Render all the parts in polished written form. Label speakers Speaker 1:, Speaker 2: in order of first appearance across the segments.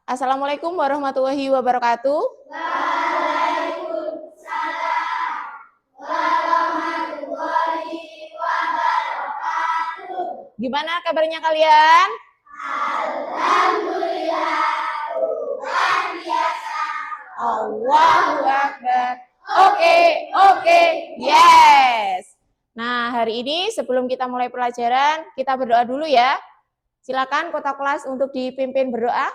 Speaker 1: Assalamualaikum warahmatullahi wabarakatuh.
Speaker 2: Waalaikumsalam warahmatullahi wabarakatuh.
Speaker 1: Gimana kabarnya kalian?
Speaker 2: Alhamdulillah, luar biasa.
Speaker 1: Allahu Akbar. Oke, yes. Nah, hari ini sebelum kita mulai pelajaran, kita berdoa dulu ya. Silakan kota kelas untuk dipimpin berdoa.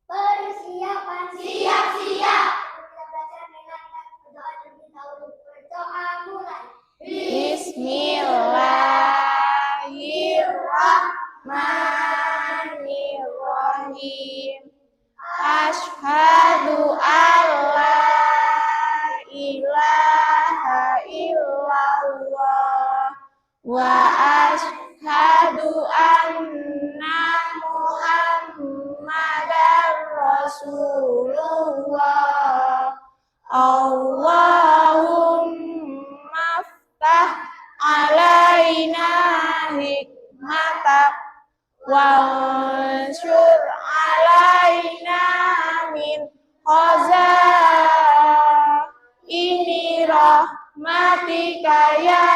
Speaker 2: Persiapan, siap-siap. Kita belajar dengan berdoa terlebih dahulu. Berdoa mulai.
Speaker 1: Bismillahirrahmanirrahim. Asyhadu alla ilaha illallah wa asyhadu anna Muhammadar Rasulullah. Allahumma ftah alaina hikmatak wansyur alaina min khazaini rahmatika ya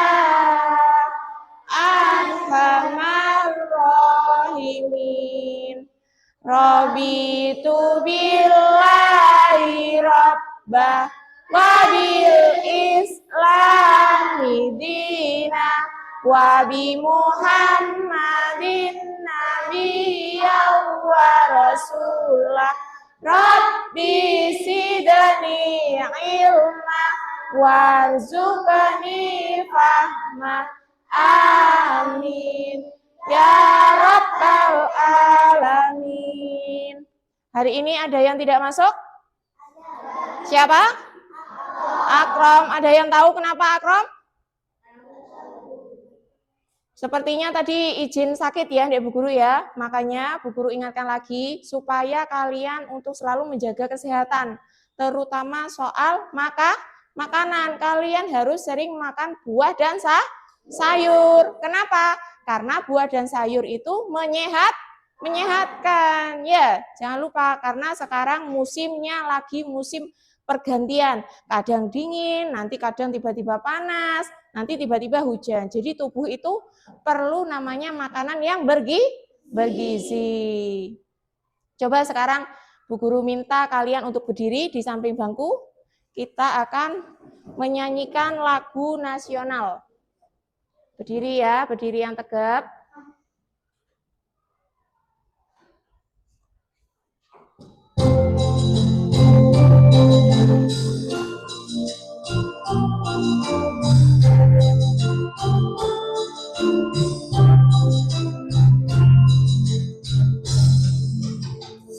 Speaker 1: arhamar rahimin. Rabitu billahi rabbah wa bil islami dina wa bi Muhammadin nabiyya wa rasulah. Rabbi sidni ilma warzuqni fahma. Amin ya rabbal alamin. Hari ini ada yang tidak masuk? Siapa? Akrom. Ada yang tahu kenapa Akrom? Sepertinya tadi izin sakit ya, Bu Guru ya. Makanya Bu Guru ingatkan lagi supaya kalian untuk selalu menjaga kesehatan, terutama soal makanan. Kalian harus sering makan buah dan sayur. Kenapa? Karena buah dan sayur itu menyehatkan. Ya, jangan lupa karena sekarang musimnya lagi musim pergantian. Kadang dingin, nanti kadang tiba-tiba panas, nanti tiba-tiba hujan. Jadi tubuh itu perlu namanya makanan yang bergizi. Coba sekarang Bu Guru minta kalian untuk berdiri di samping bangku. Kita akan menyanyikan lagu nasional. Berdiri ya, berdiri yang tegap.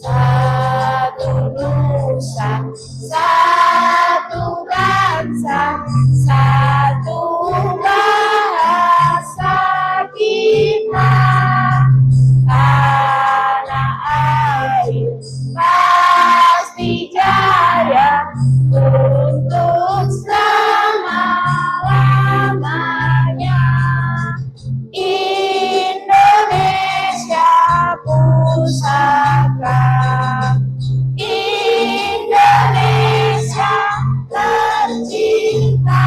Speaker 1: Satu nusa, satu bangsa, satu bahasa kita. Tanah air pasti jaya untuk selama-lamanya. Indonesia pusaka, Indonesia tercinta,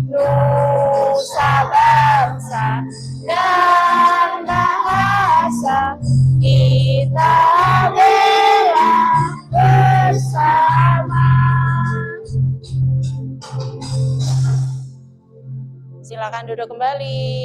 Speaker 1: nusa bangsa dan bahasa kita bela bersama. Silakan duduk kembali.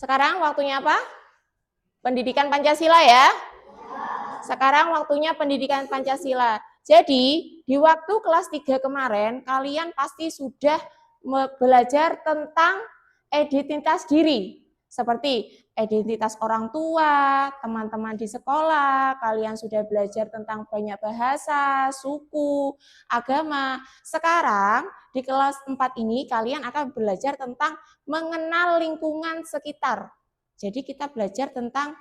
Speaker 1: Sekarang waktunya apa? Pendidikan Pancasila ya. Sekarang waktunya pendidikan Pancasila. Jadi, di waktu kelas 3 kemarin, kalian pasti sudah belajar tentang identitas diri. Seperti identitas orang tua, teman-teman di sekolah, kalian sudah belajar tentang banyak bahasa, suku, agama. Sekarang, di kelas 4 ini, kalian akan belajar tentang mengenal lingkungan sekitar. Jadi kita belajar tentang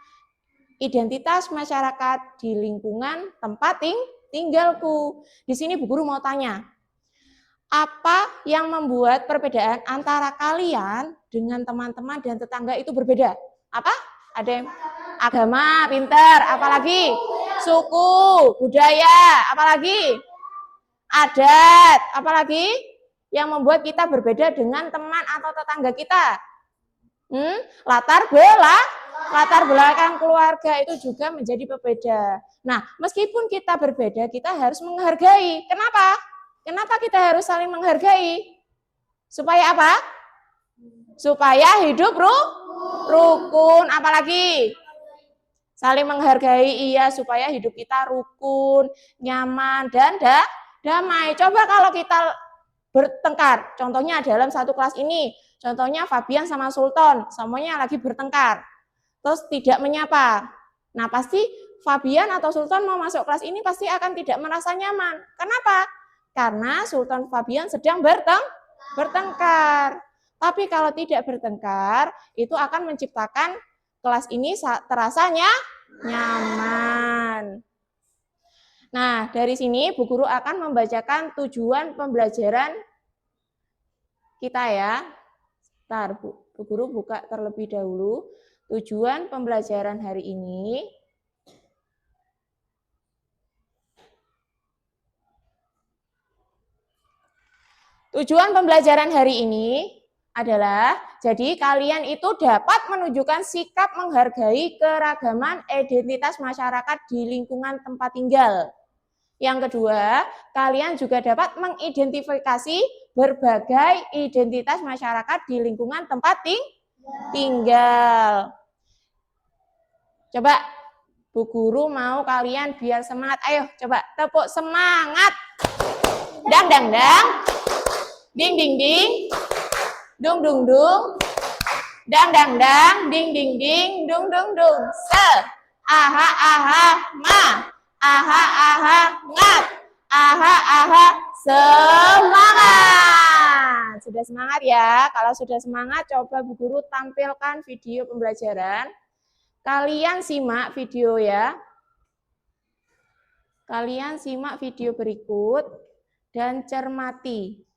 Speaker 1: identitas masyarakat di lingkungan tempat tinggalku. Di sini Bu Guru mau tanya, apa yang membuat perbedaan antara kalian dengan teman-teman dan tetangga itu berbeda? Apa? Ada yang agama, pinter, apalagi suku, budaya, apalagi adat, apalagi yang membuat kita berbeda dengan teman atau tetangga kita. Latar belakang keluarga itu juga menjadi pembeda. Nah, meskipun kita berbeda, kita harus menghargai. Kenapa? Kenapa kita harus saling menghargai? Supaya apa? Supaya hidup rukun, apalagi saling menghargai, iya, supaya hidup kita rukun, nyaman, dan damai. Coba kalau kita bertengkar, contohnya dalam satu kelas ini, contohnya Fabian sama Sultan, semuanya lagi bertengkar, terus tidak menyapa. Nah, pasti Fabian atau Sultan mau masuk kelas ini pasti akan tidak merasa nyaman. Kenapa? Karena Sultan Fabian sedang bertengkar. Tapi kalau tidak bertengkar, itu akan menciptakan kelas ini terasa nyaman. Nah, dari sini Bu Guru akan membacakan tujuan pembelajaran kita ya. Bentar, Bu Guru buka terlebih dahulu. Tujuan pembelajaran hari ini. Tujuan pembelajaran hari ini adalah, jadi kalian itu dapat menunjukkan sikap menghargai keragaman identitas masyarakat di lingkungan tempat tinggal. Yang kedua, kalian juga dapat mengidentifikasi berbagai identitas masyarakat di lingkungan tempat tinggal. Coba Bu Guru mau kalian biar semangat. Ayo coba tepuk semangat. Dang dang dang. Ding ding ding. Dung dung dung. Dang dang dang. Ding ding ding. Dung dung dung. Se. Aha aha ma. Aha aha ngat. Aha aha semangat. Sudah semangat ya? Kalau sudah semangat, coba Bu Guru tampilkan video pembelajaran. Kalian simak video ya. Kalian simak video berikut dan cermati.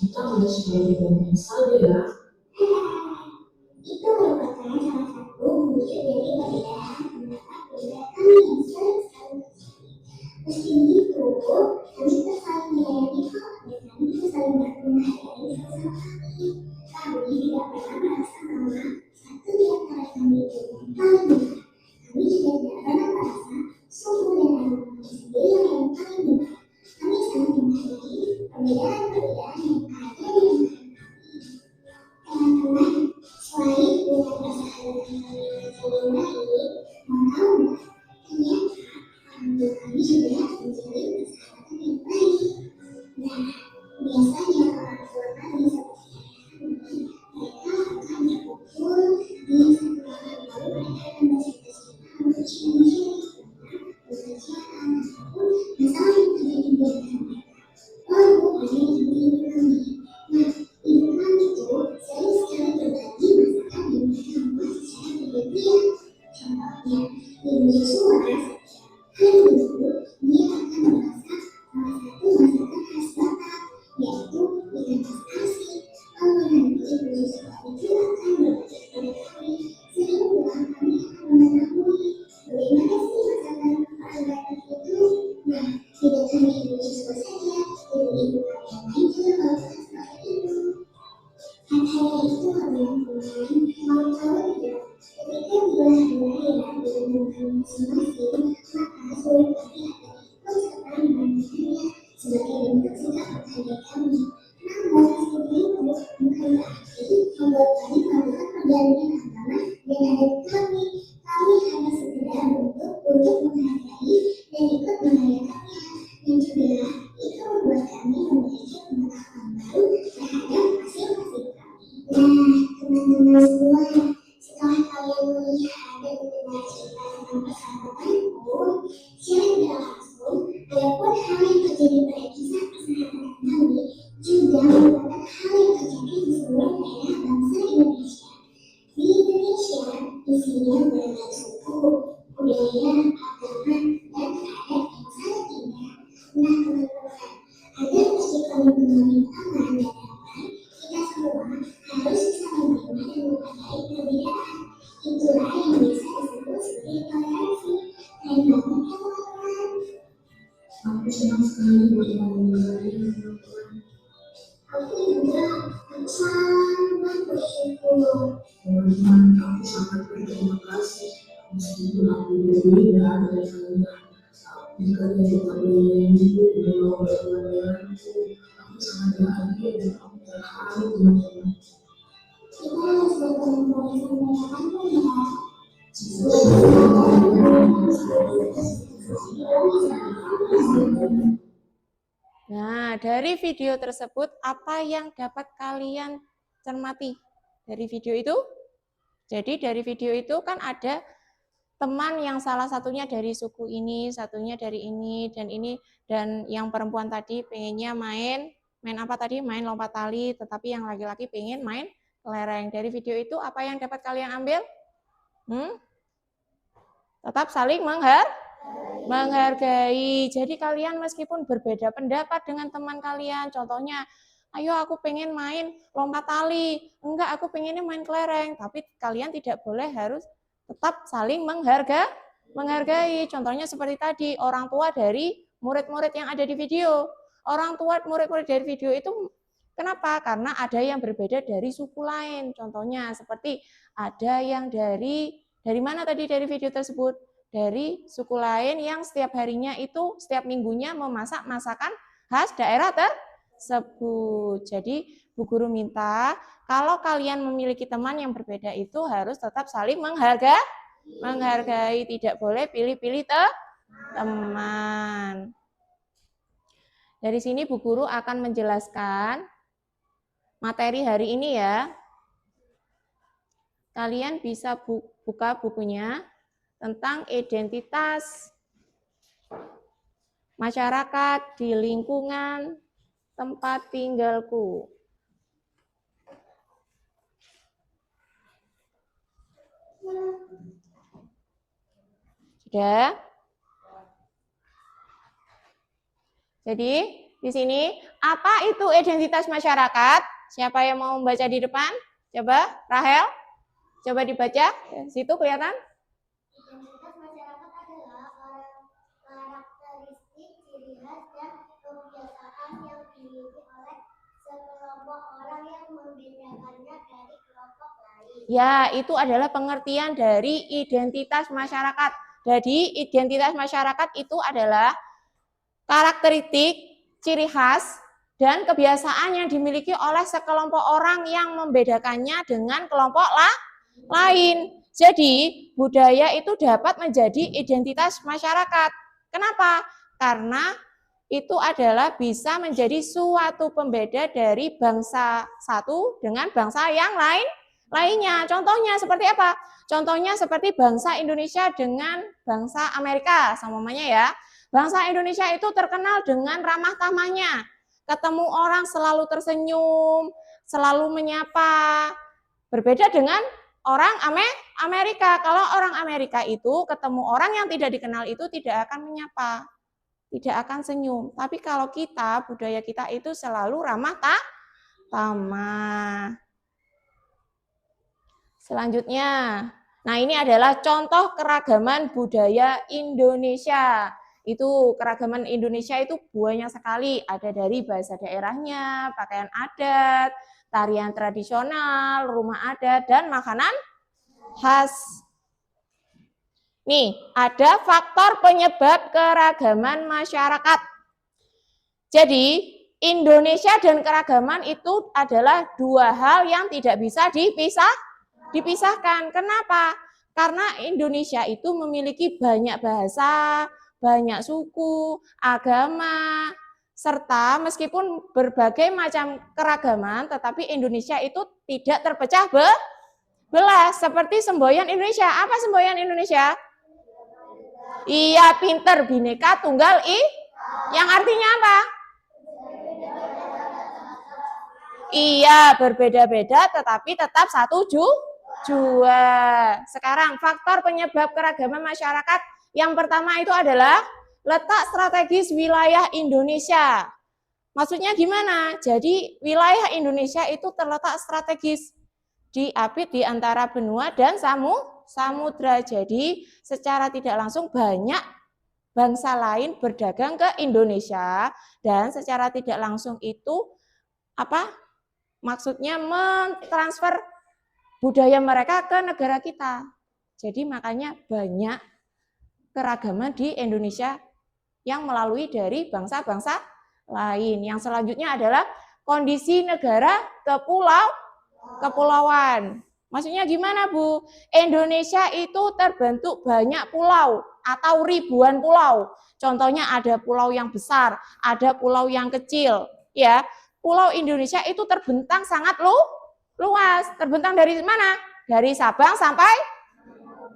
Speaker 3: Kita harus belajar saja ya.
Speaker 2: Itu merupakan salah satu wujud dari perbedaan pendapat kami yang sering sekali terjadi. Meski begitu, kami tetap saling menyayangi kok, dan kami juga saling menghargai satu sama lain. Kami tidak pernah merasa bahwa satu di antara kami itu yang paling benar. Kami Saya itu teman-teman mau tahu tidak? Ketika belah-belahan dengan kami masing-masing, maka sulit bagi pun serta membandingkannya sebagai bentuk sikap menghargai kami. Namun, seperti itu bukan berarti membuat kami melakukan perjalanan agama dan adat kami. Kami hanya sekedar bentuk untuk menghargai dan ikut merayakannya. Dan juga itu membuat kami memiliki pengetahuan baru terhadap masing-masing kami. Nah, teman-teman semua, setelah kalian melihat dan mendengar cerita tentang persahabatanku, secara tidak langsung, adapun hal yang terjadi pada kisah persahabatan kami juga merupakan hal yang terjadi di seluruh daerah bangsa Indonesia. Di Indonesia, isinya beragam suku, budaya, agama, dan adat yang sangat indah. Nah, teman-teman, agar tercipta lingkungan yang aman dan damai, kita semua harus bisa menerima dan menghargai perbedaan. Itulah yang biasa disebut sebagai toleransi. Keren banget ya, teman-teman.
Speaker 3: Aku senang sekali bertemu dengan kalian, teman-teman.
Speaker 2: Aku juga sangat bersyukur.
Speaker 3: Teman-teman, aku sangat berterima kasih meskipun aku berbeda dari kalian. Jika kalian tetap menyayangiku dan mau berteman denganku, aku sangat bahagia dan aku terharu, teman-teman.
Speaker 2: Kita harus bertemu sampai kapanpun ya.
Speaker 1: Nah, dari video tersebut apa yang dapat kalian cermati dari video itu? Jadi dari video itu kan ada teman yang salah satunya dari suku ini, satunya dari ini, dan yang perempuan tadi pengennya main apa tadi? Main lompat tali, tetapi yang laki-laki pengen main kelereng. Dari video itu apa yang dapat kalian ambil? Tetap saling menghargai. Jadi kalian meskipun berbeda pendapat dengan teman kalian, contohnya, ayo aku pengen main lompat tali, enggak aku pengennya main kelereng, tapi kalian tidak boleh harus tetap saling menghargai. Contohnya seperti tadi, orang tua dari murid-murid yang ada di video. Orang tua murid-murid dari video itu kenapa? Karena ada yang berbeda dari suku lain. Contohnya seperti ada yang dari mana tadi dari video tersebut? Dari suku lain yang setiap harinya itu, setiap minggunya memasak masakan khas daerah tersebut. Jadi Bu Guru minta, kalau kalian memiliki teman yang berbeda itu harus tetap saling menghargai, tidak boleh pilih-pilih teman. Dari sini Bu Guru akan menjelaskan materi hari ini ya. Kalian bisa buka bukunya tentang identitas masyarakat di lingkungan tempat tinggalku. Sudah? Jadi, di sini apa itu identitas masyarakat? Siapa yang mau membaca di depan? Coba, Rahel. Coba dibaca. Situ kelihatan?
Speaker 2: Identitas masyarakat adalah karakteristik, ciri khas, dan kebiasaan yang dimiliki oleh sekelompok orang yang membedakannya dari kelompok lain.
Speaker 1: Ya, itu adalah pengertian dari identitas masyarakat. Jadi, identitas masyarakat itu adalah karakteristik, ciri khas, dan kebiasaan yang dimiliki oleh sekelompok orang yang membedakannya dengan kelompok lain. Jadi, budaya itu dapat menjadi identitas masyarakat. Kenapa? Karena itu adalah bisa menjadi suatu pembeda dari bangsa satu dengan bangsa yang lainnya. Contohnya seperti apa? Contohnya seperti bangsa Indonesia dengan bangsa Amerika, samanya ya. Bangsa Indonesia itu terkenal dengan ramah tamahnya. Ketemu orang selalu tersenyum, selalu menyapa. Berbeda dengan orang Amerika. Kalau orang Amerika itu ketemu orang yang tidak dikenal itu tidak akan menyapa, tidak akan senyum. Tapi kalau kita, budaya kita itu selalu ramah tamah. Selanjutnya, nah ini adalah contoh keragaman budaya Indonesia. Itu keragaman Indonesia itu banyak sekali, ada dari bahasa daerahnya, pakaian adat, tarian tradisional, rumah adat, dan makanan khas. Nih, ada faktor penyebab keragaman masyarakat. Jadi, Indonesia dan keragaman itu adalah dua hal yang tidak bisa dipisahkan. Kenapa? Karena Indonesia itu memiliki banyak bahasa, banyak suku, agama, serta meskipun berbagai macam keragaman, tetapi Indonesia itu tidak terpecah belah. Seperti semboyan Indonesia. Apa semboyan Indonesia? Iya, pinter, bineka, tunggal, yang artinya apa? Iya, berbeda-beda tetapi tetap satu jua. Sekarang faktor penyebab keragaman masyarakat yang pertama itu adalah letak strategis wilayah Indonesia. Maksudnya gimana? Jadi wilayah Indonesia itu terletak strategis di antara benua dan samudra. Jadi secara tidak langsung banyak bangsa lain berdagang ke Indonesia dan secara tidak langsung itu maksudnya mentransfer budaya mereka ke negara kita. Jadi makanya banyak keragaman di Indonesia yang melalui dari bangsa-bangsa lain. Yang selanjutnya adalah kondisi negara kepulauan. Maksudnya gimana, Bu? Indonesia itu terbentuk banyak pulau atau ribuan pulau. Contohnya ada pulau yang besar, ada pulau yang kecil, ya. Pulau Indonesia itu terbentang sangat luas. Terbentang dari mana? Dari Sabang sampai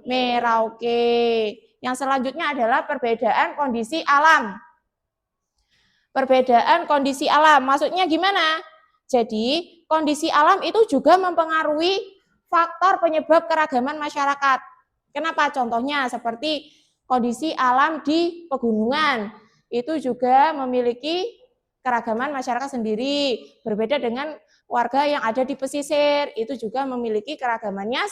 Speaker 1: Merauke. Yang selanjutnya adalah perbedaan kondisi alam. Perbedaan kondisi alam, maksudnya gimana? Jadi, kondisi alam itu juga mempengaruhi faktor penyebab keragaman masyarakat. Kenapa? Contohnya seperti kondisi alam di pegunungan. Itu juga memiliki keragaman masyarakat sendiri. Berbeda dengan warga yang ada di pesisir, itu juga memiliki keragamannya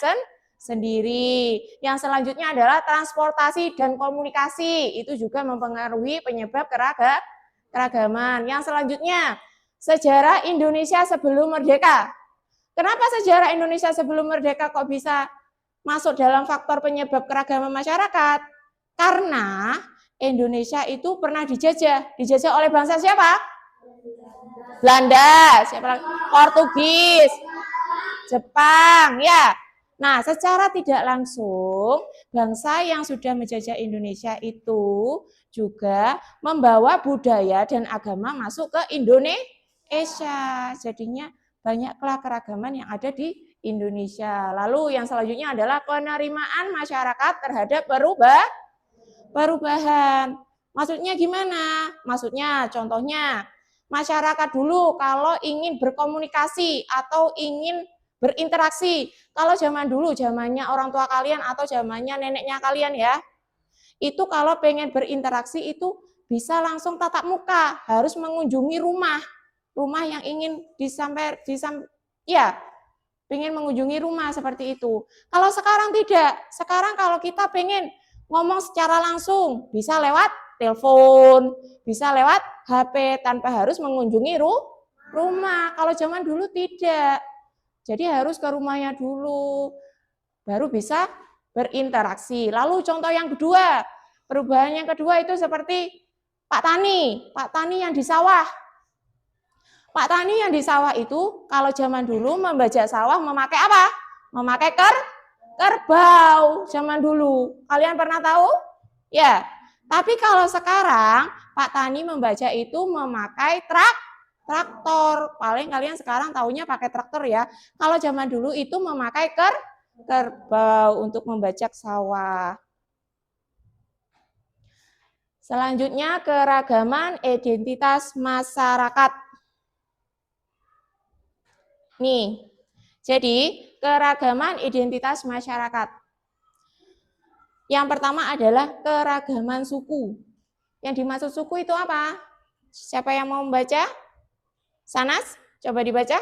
Speaker 1: sendiri. Yang selanjutnya adalah transportasi dan komunikasi. Itu juga mempengaruhi penyebab keragaman. Yang selanjutnya, sejarah Indonesia sebelum merdeka. Kenapa sejarah Indonesia sebelum merdeka kok bisa masuk dalam faktor penyebab keragaman masyarakat? Karena Indonesia itu pernah dijajah. Dijajah oleh bangsa siapa? Belanda, siapa lagi? Portugis, Jepang, ya. Nah, secara tidak langsung, bangsa yang sudah menjajah Indonesia itu juga membawa budaya dan agama masuk ke Indonesia. Jadinya banyaklah keragaman yang ada di Indonesia. Lalu yang selanjutnya adalah penerimaan masyarakat terhadap perubahan. Maksudnya gimana? Maksudnya contohnya, masyarakat dulu kalau ingin berkomunikasi atau ingin berinteraksi, kalau zaman dulu, zamannya orang tua kalian atau zamannya neneknya kalian ya, itu kalau pengen berinteraksi itu bisa langsung tatap muka, harus mengunjungi rumah yang ingin pengen mengunjungi rumah seperti itu. Kalau sekarang tidak, sekarang kalau kita pengen ngomong secara langsung, bisa lewat telepon, bisa lewat HP tanpa harus mengunjungi rumah. Kalau zaman dulu tidak. Jadi harus ke rumahnya dulu, baru bisa berinteraksi. Lalu contoh yang kedua, perubahan yang kedua itu seperti Pak Tani yang di sawah. Pak Tani yang di sawah itu kalau zaman dulu membajak sawah memakai apa? Memakai kerbau zaman dulu. Kalian pernah tahu? Ya. Tapi kalau sekarang Pak Tani membajak itu memakai traktor. Paling kalian sekarang taunya pakai traktor ya. Kalau zaman dulu itu memakai kerbau untuk membajak sawah. Selanjutnya keragaman identitas masyarakat. Nih, jadi keragaman identitas masyarakat. Yang pertama adalah keragaman suku. Yang dimaksud suku itu apa? Siapa yang mau membaca? Sanas, coba dibaca.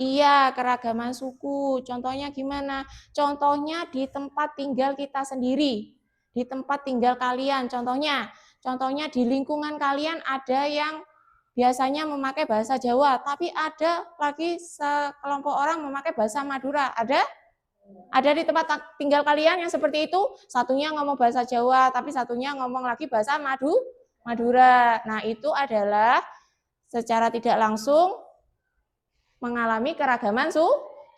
Speaker 1: Iya, keragaman suku. Contohnya gimana? Contohnya di tempat tinggal kita sendiri. Di tempat tinggal kalian. Contohnya di lingkungan kalian ada yang biasanya memakai bahasa Jawa, tapi ada lagi sekelompok orang memakai bahasa Madura. Ada? Ada di tempat tinggal kalian yang seperti itu? Satunya ngomong bahasa Jawa, tapi satunya ngomong lagi bahasa Madura. Nah, itu adalah secara tidak langsung mengalami keragaman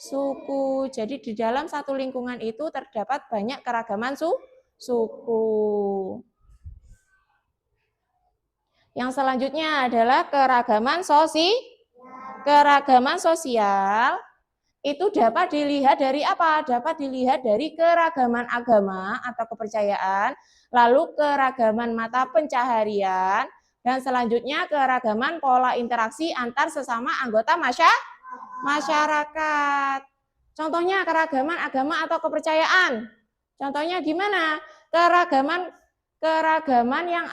Speaker 1: suku. Jadi di dalam satu lingkungan itu terdapat banyak keragaman suku. Yang selanjutnya adalah keragaman sosial. Itu dapat dilihat dari apa? Dapat dilihat dari keragaman agama atau kepercayaan, lalu keragaman mata pencaharian, dan selanjutnya keragaman pola interaksi antar sesama anggota masyarakat. Contohnya keragaman agama atau kepercayaan. Contohnya gimana? Keragaman yang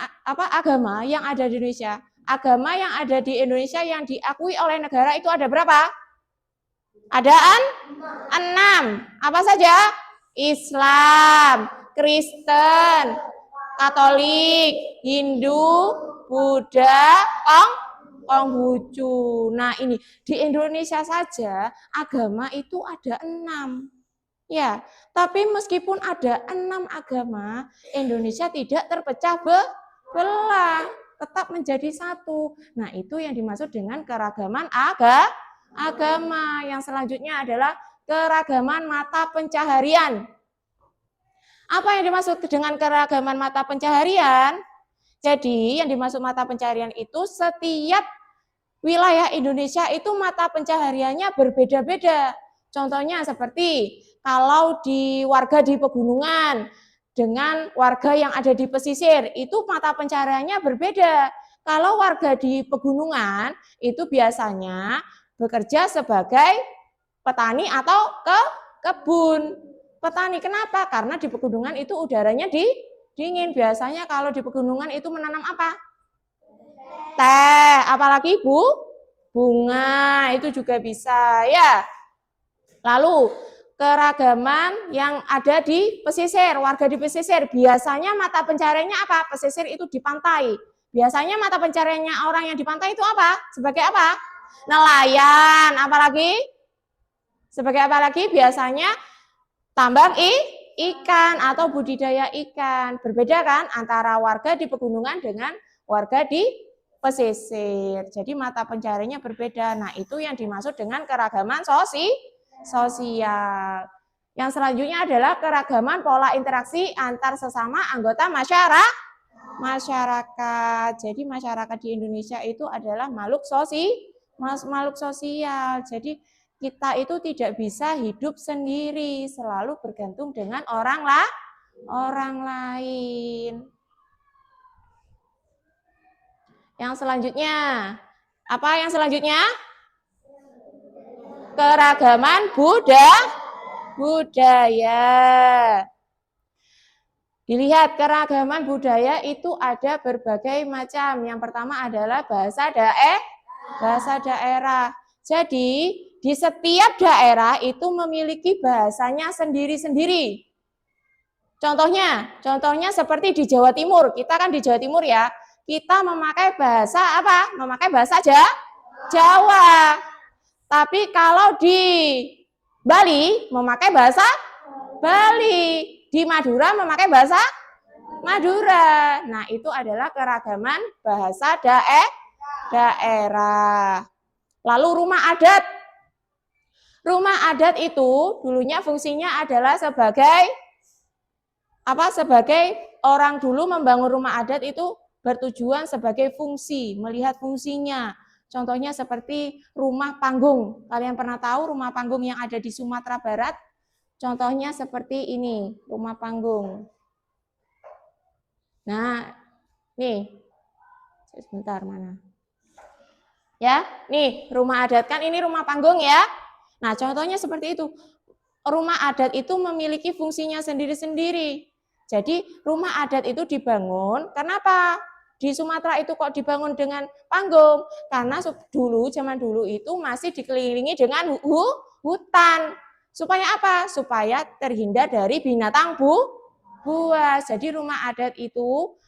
Speaker 1: agama yang ada di Indonesia. Agama yang ada di Indonesia yang diakui oleh negara itu ada berapa? Ada 6. Apa saja? Islam, Kristen, Katolik, Hindu, Buddha, Konghucu. Nah, ini di Indonesia saja agama itu ada 6. Ya, tapi meskipun ada 6 agama, Indonesia tidak terpecah belah, tetap menjadi satu. Nah, itu yang dimaksud dengan keragaman agama. Yang selanjutnya adalah keragaman mata pencaharian. Apa yang dimaksud dengan keragaman mata pencaharian? Jadi yang dimaksud mata pencaharian itu setiap wilayah Indonesia itu mata pencahariannya berbeda-beda. Contohnya seperti kalau di warga di pegunungan dengan warga yang ada di pesisir, itu mata pencahariannya berbeda. Kalau warga di pegunungan itu biasanya bekerja sebagai petani atau kebun. Petani kenapa? Karena di pegunungan itu udaranya dingin. Biasanya kalau di pegunungan itu menanam apa? Teh, apalagi bunga, itu juga bisa ya. Lalu keragaman yang ada di pesisir, warga di pesisir, biasanya mata pencahariannya apa? Pesisir itu di pantai. Biasanya mata pencahariannya orang yang di pantai itu apa? Sebagai apa? Nelayan, apalagi? Sebagai apa lagi? Biasanya tambang ikan atau budidaya ikan. Berbeda kan antara warga di pegunungan dengan warga di pesisir. Jadi mata pencahariannya berbeda. Nah, itu yang dimaksud dengan keragaman sosial. Yang selanjutnya adalah keragaman pola interaksi antar sesama anggota masyarakat. Jadi masyarakat di Indonesia itu adalah makhluk sosial. Jadi kita itu tidak bisa hidup sendiri, selalu bergantung dengan orang lain. Yang selanjutnya, apa yang selanjutnya? Keragaman budaya. Dilihat keragaman budaya itu ada berbagai macam. Yang pertama adalah bahasa daerah. Jadi di setiap daerah itu memiliki bahasanya sendiri-sendiri. Contohnya seperti di Jawa Timur. Kita kan di Jawa Timur ya. Kita memakai bahasa apa? Memakai bahasa Jawa. Tapi kalau di Bali memakai bahasa Bali. Di Madura memakai bahasa Madura. Nah, itu adalah keragaman bahasa daerah. Lalu rumah adat. Rumah adat itu dulunya fungsinya adalah sebagai orang dulu membangun rumah adat itu bertujuan sebagai fungsi, melihat fungsinya. Contohnya seperti rumah panggung. Kalian pernah tahu rumah panggung yang ada di Sumatera Barat? Contohnya seperti ini, rumah panggung. Nah, nih, sebentar mana? Ya, nih rumah adat kan ini rumah panggung ya. Nah, contohnya seperti itu. Rumah adat itu memiliki fungsinya sendiri-sendiri. Jadi, rumah adat itu dibangun, kenapa? di Sumatera itu kok dibangun dengan panggung? Karena zaman dulu itu masih dikelilingi dengan hutan. Supaya apa? Supaya terhindar dari binatang buas. Jadi rumah adat itu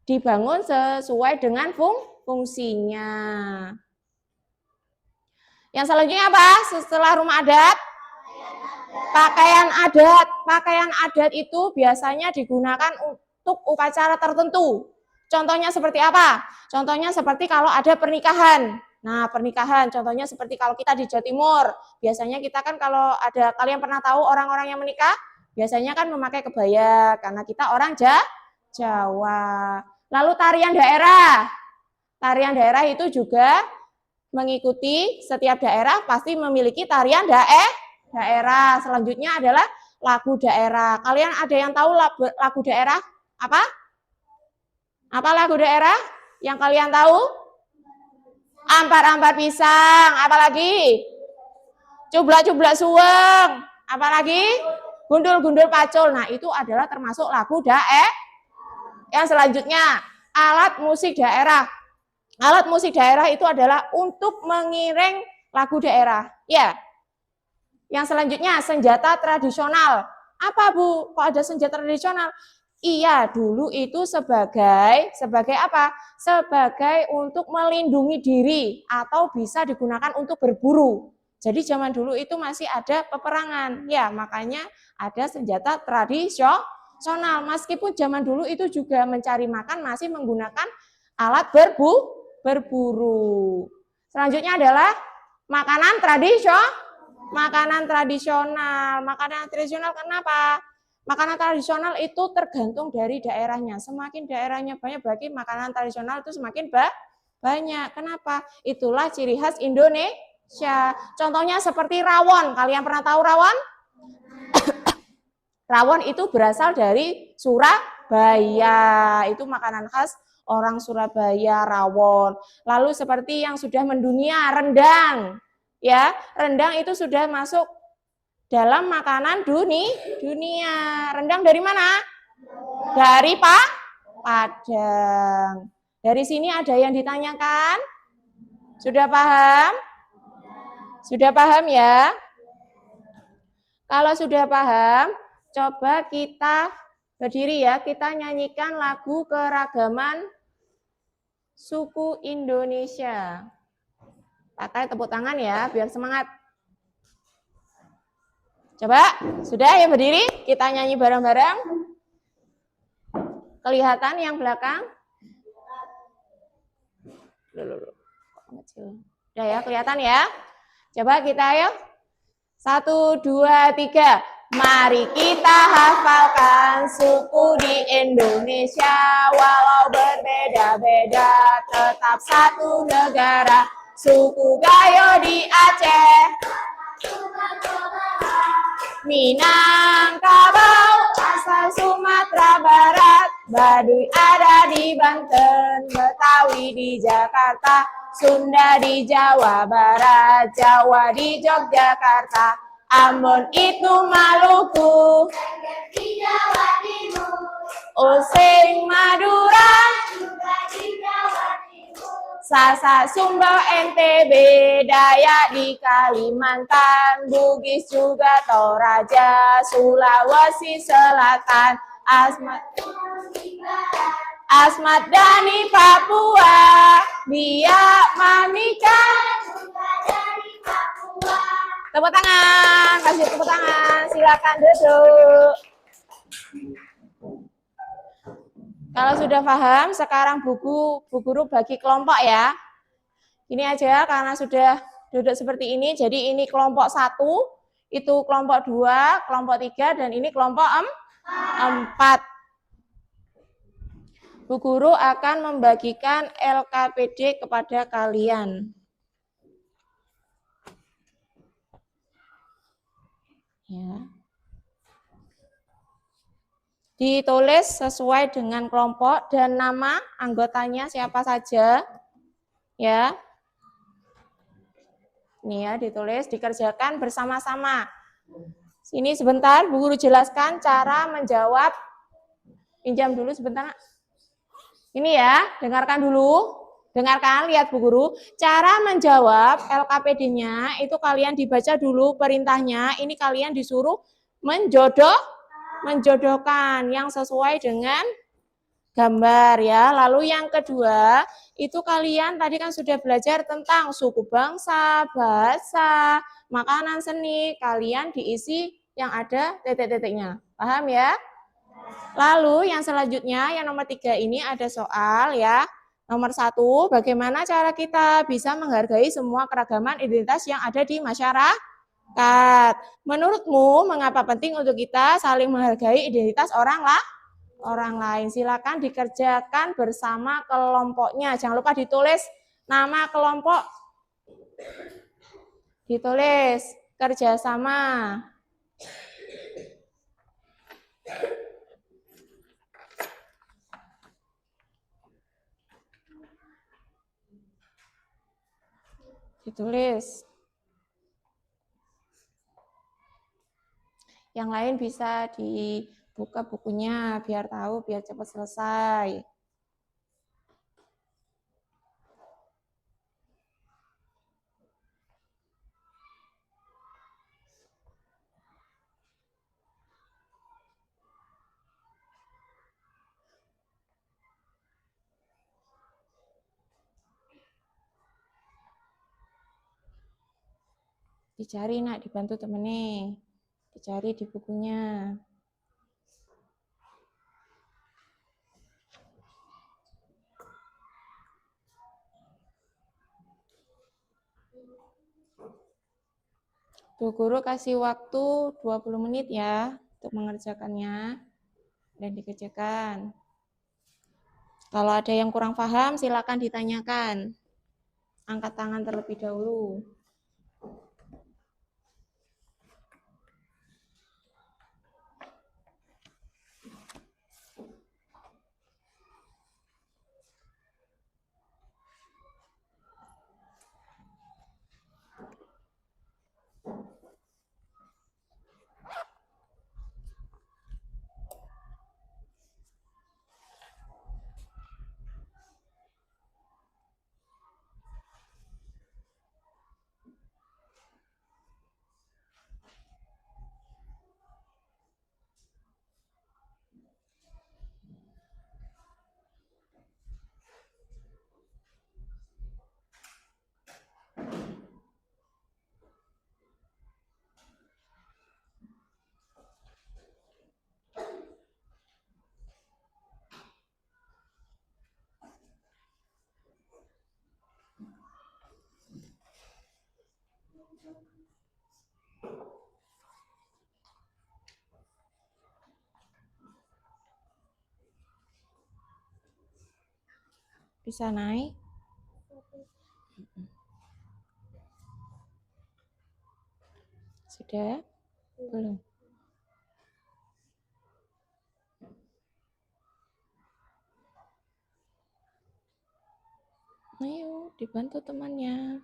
Speaker 1: dibangun sesuai dengan fungsinya. Yang selanjutnya apa? Setelah rumah adat, pakaian adat. Pakaian adat itu biasanya digunakan untuk upacara tertentu. Contohnya seperti apa? Contohnya seperti kalau ada pernikahan. Nah, pernikahan contohnya seperti kalau kita di Jawa Timur. Biasanya kita kan kalau ada, kalian pernah tahu orang-orang yang menikah? Biasanya kan memakai kebaya karena kita orang Jawa. Lalu tarian daerah. Tarian daerah itu juga mengikuti setiap daerah pasti memiliki tarian daerah. Selanjutnya adalah lagu daerah. Kalian ada yang tahu lagu daerah? Apa? Apa lagu daerah yang kalian tahu? Ampar-ampar pisang. Apalagi? Cublak-cublak suweng. Apalagi? Gundul-gundul pacul. Nah, itu adalah termasuk lagu daerah. Yang selanjutnya, alat musik daerah. Alat musik daerah itu adalah untuk mengiring lagu daerah. Ya. Yang selanjutnya, senjata tradisional. Apa, Bu? Kok ada senjata tradisional? Iya, dulu itu sebagai apa? Sebagai untuk melindungi diri atau bisa digunakan untuk berburu. Jadi zaman dulu itu masih ada peperangan. Ya, makanya ada senjata tradisional. Meskipun zaman dulu itu juga mencari makan masih menggunakan alat berburu. Selanjutnya adalah makanan tradisional. Makanan tradisional kenapa? Makanan tradisional itu tergantung dari daerahnya. Semakin daerahnya banyak, berarti makanan tradisional itu semakin banyak. Kenapa? Itulah ciri khas Indonesia. Contohnya seperti rawon. Kalian pernah tahu rawon? Rawon itu berasal dari Surabaya. Itu makanan khas orang Surabaya, rawon. Lalu seperti yang sudah mendunia, rendang. Ya, rendang itu sudah masuk dalam makanan dunia. Rendang dari mana? Dari Padang. Dari sini ada yang ditanyakan? Sudah paham? Sudah paham ya? Kalau sudah paham, coba kita berdiri ya, kita nyanyikan lagu keragaman suku Indonesia. Pakai tepuk tangan ya, biar semangat. Coba, sudah ya berdiri? Kita nyanyi bareng-bareng. Kelihatan yang belakang? Udah ya, kelihatan ya? Coba kita ayo. 1, 2, 3. Mari kita hafalkan suku di Indonesia. Walau berbeda-beda, tetap satu negara. Suku Gayo di Aceh, Minangkabau asal Sumatera Barat, Baduy ada di Banten, Betawi di Jakarta, Sunda di Jawa Barat, Jawa di Yogyakarta, Ambon itu Maluku, di Jawa Timur, Osing Madura, juga di Jawa Timur, Sasak Sumba NTB, Dayak di Kalimantan, Bugis juga Toraja, Sulawesi Selatan, Asmat Dhani Papua, Biak Mamika juga dari Papua. Tepuk tangan, kasih tepuk tangan, silakan duduk. Kalau sudah paham, sekarang Bu Guru bagi kelompok ya. Ini aja karena sudah duduk seperti ini, jadi ini kelompok 1, itu kelompok 2, kelompok 3, dan ini kelompok 4. Bu Guru akan membagikan LKPD kepada kalian. Ya. Ditulis sesuai dengan kelompok dan nama anggotanya siapa saja. Ya. Ini ya, ditulis, dikerjakan bersama-sama. Sini sebentar, Bu Guru jelaskan cara menjawab. Pinjam dulu sebentar, Nak. Ini ya, dengarkan dulu. Dengarkan, lihat Bu Guru. Cara menjawab LKPD-nya itu kalian dibaca dulu perintahnya. Ini kalian disuruh menjodohkan yang sesuai dengan gambar ya. Lalu yang kedua, itu kalian tadi kan sudah belajar tentang suku bangsa, bahasa, makanan, seni. Kalian diisi yang ada titik-titiknya. Paham ya? Lalu yang selanjutnya, yang nomor 3 ini ada soal ya. Nomor 1, bagaimana cara kita bisa menghargai semua keragaman identitas yang ada di masyarakat? Menurutmu, mengapa penting untuk kita saling menghargai identitas orang lain? Silakan dikerjakan bersama kelompoknya. Jangan lupa ditulis nama kelompok. Ditulis kerjasama. Ditulis. Yang lain bisa dibuka bukunya biar tahu, biar cepat selesai. Dicari nak, dibantu temennya. Dicari di bukunya. Bu Guru kasih waktu 20 menit ya untuk mengerjakannya dan dikerjakan. Kalau ada yang kurang paham silakan ditanyakan. Angkat tangan terlebih dahulu. Bisa naik? Sudah? Belum? Ayo, dibantu temannya.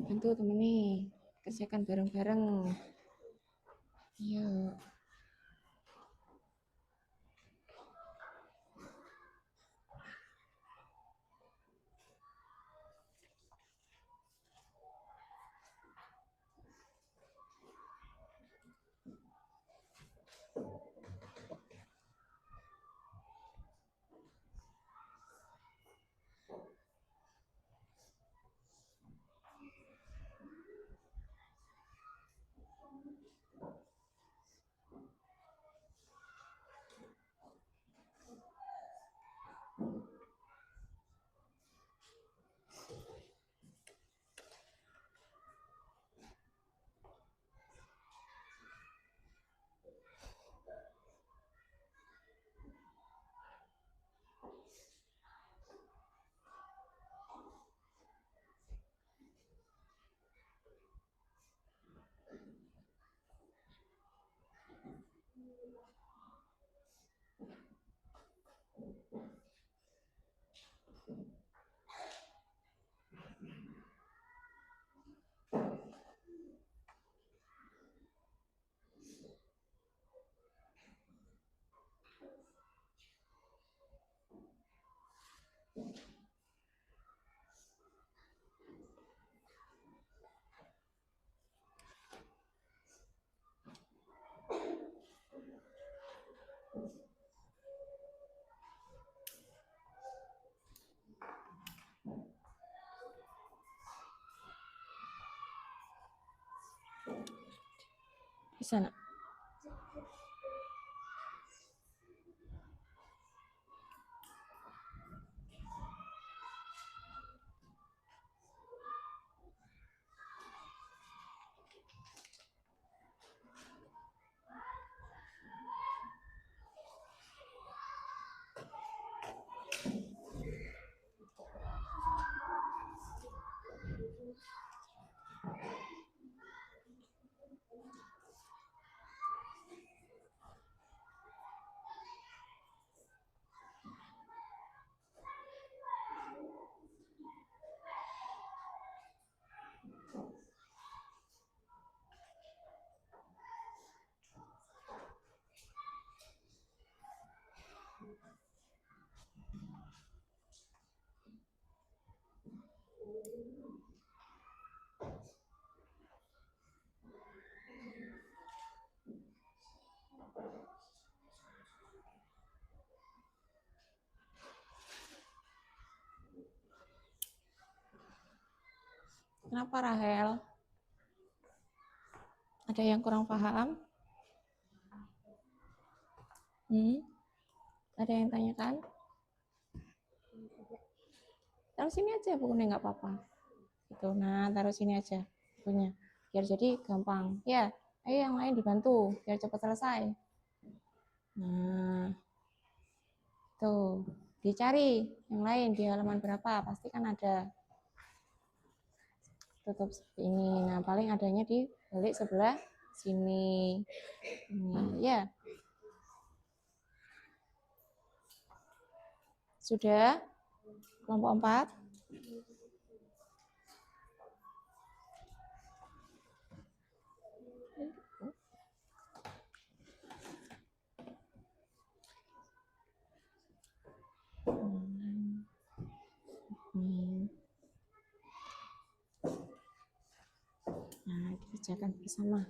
Speaker 1: Bantu temennya. Kerjakan bareng-bareng. Yuk. Di sana. Kenapa Rahel? Ada yang kurang paham? Ada yang tanyakan? Taruh sini aja bukunya, nggak apa-apa. Gitu. Nah, taruh sini aja bukunya. Biar jadi gampang. Ya, ayo yang lain dibantu biar cepat selesai. Nah, tuh dicari yang lain di halaman berapa, pasti kan ada. Tutup seperti ini. Nah, paling adanya di balik sebelah sini. Ini, ya. Sudah? Kelompok 4? Nah, dikerjakan bersama.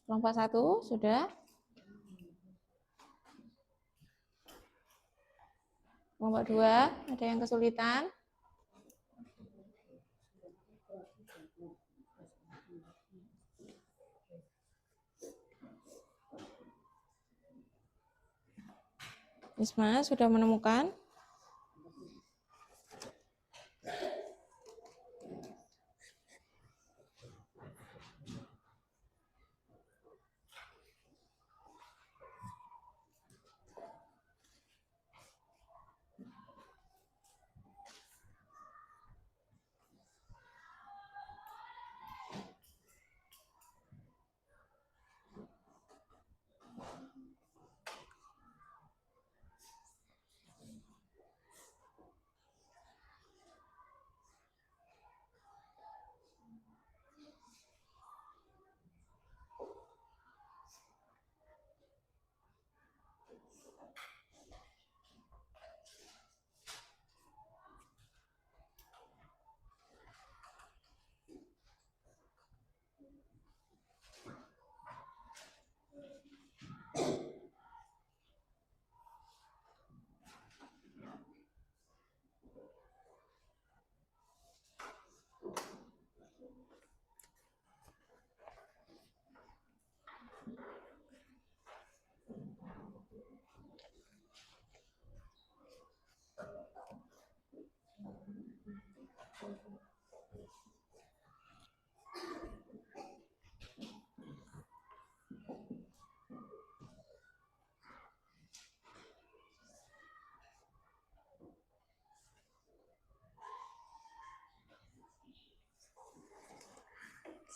Speaker 1: Kelompok 1 sudah? Kelompok 2 ada yang kesulitan? Isma sudah menemukan?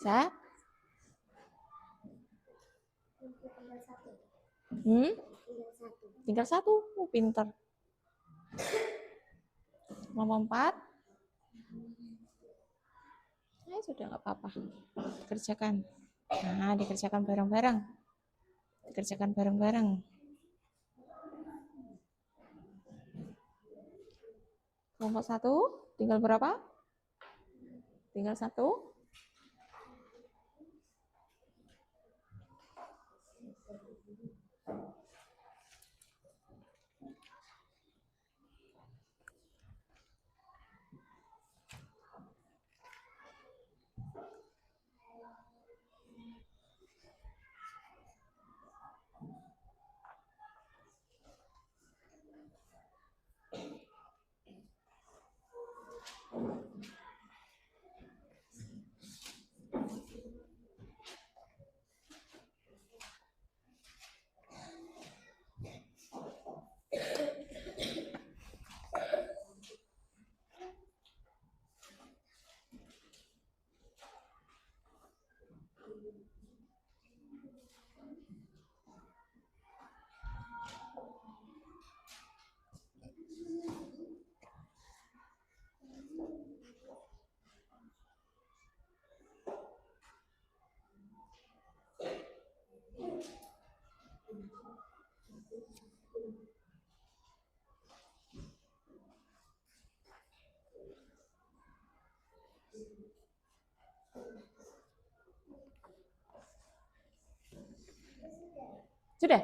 Speaker 1: Bisa? Tinggal satu. Pinter. Kelompok 4? Sudah nggak apa-apa. Kerjakan. Nah, dikerjakan bareng-bareng. Dikerjakan bareng-bareng. Kelompok 1, tinggal berapa? Tinggal 1. Sudah?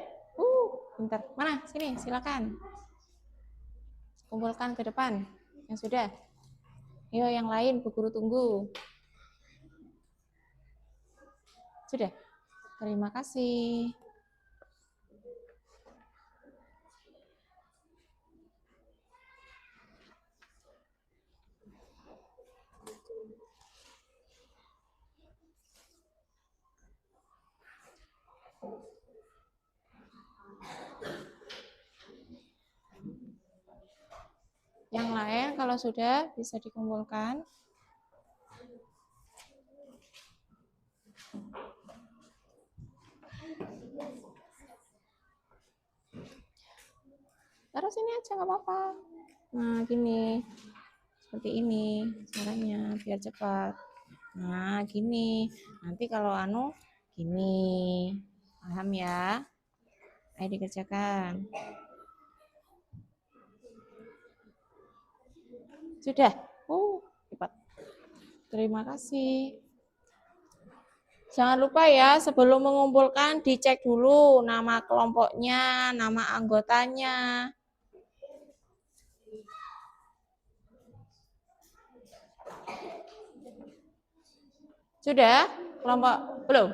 Speaker 1: Bentar. Mana? Sini, silakan. Kumpulkan ke depan. Yang sudah. Ayo yang lain, Bu Guru tunggu. Sudah? Terima kasih. Yang lain kalau sudah bisa dikumpulkan. Taruh sini aja nggak apa-apa. Nah gini, seperti ini caranya biar cepat. Nah gini, nanti kalau gini, paham ya? Ayo dikerjakan. Sudah? Cepat. Terima kasih. Jangan lupa ya, sebelum mengumpulkan dicek dulu nama kelompoknya, nama anggotanya. Sudah? Kelompok belum?